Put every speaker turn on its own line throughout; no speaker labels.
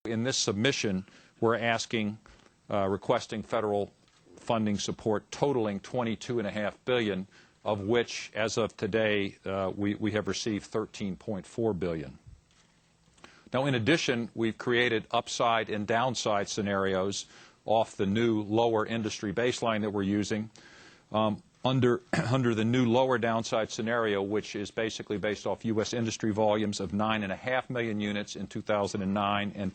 In this submission, we're requesting federal funding support totaling $22.5 billion, of which, as of today, we have received $13.4 billion. Now, in addition, we've created upside and downside scenarios off the new lower industry baseline that we're using. Under the new lower downside scenario, which is basically based off U.S. industry volumes of 9.5 million units in 2009 and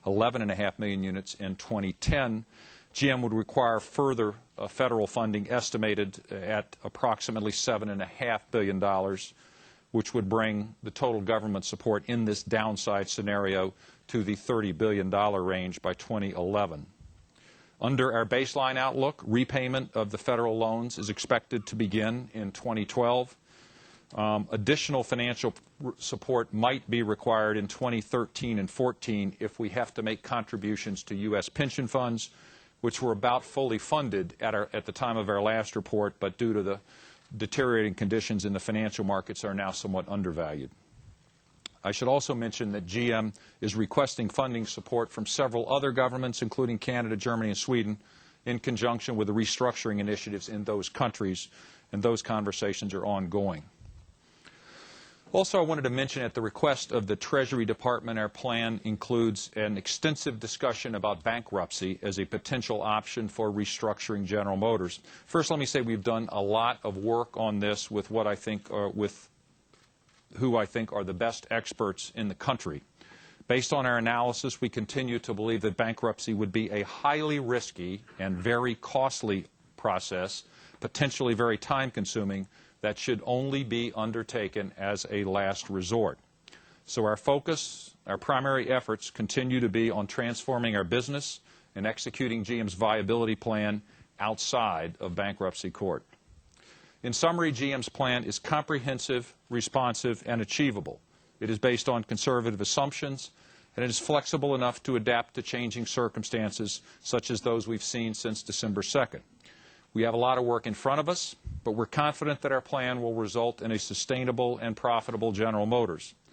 11.5 million units in 2010, GM would require further federal funding estimated at approximately $7.5 billion, which would bring the total government support in this downside scenario to the $30 billion range by 2011. Under our baseline outlook, repayment of the federal loans is expected to begin in 2012. Additional financial support might be required in 2013 and 14 if we have to make contributions to U.S. pension funds, which were about fully funded at the time of our last report, but due to the deteriorating conditions in the financial markets are now somewhat undervalued. I should also mention that GM is requesting funding support from several other governments, including Canada, Germany, and Sweden, in conjunction with the restructuring initiatives in those countries, and those conversations are ongoing. Also, I wanted to mention at the request of the Treasury Department, our plan includes an extensive discussion about bankruptcy as a potential option for restructuring General Motors. First, let me say we've done a lot of work on this with who I think are the best experts in the country. Based on our analysis, we continue to believe that bankruptcy would be a highly risky and very costly process, potentially very time-consuming, that should only be undertaken as a last resort. So our focus, our primary efforts continue to be on transforming our business and executing GM's viability plan outside of bankruptcy court. In summary, GM's plan is comprehensive, responsive, and achievable. It is based on conservative assumptions, and it is flexible enough to adapt to changing circumstances such as those we've seen since December 2nd. We have a lot of work in front of us, but we're confident that our plan will result in a sustainable and profitable General Motors.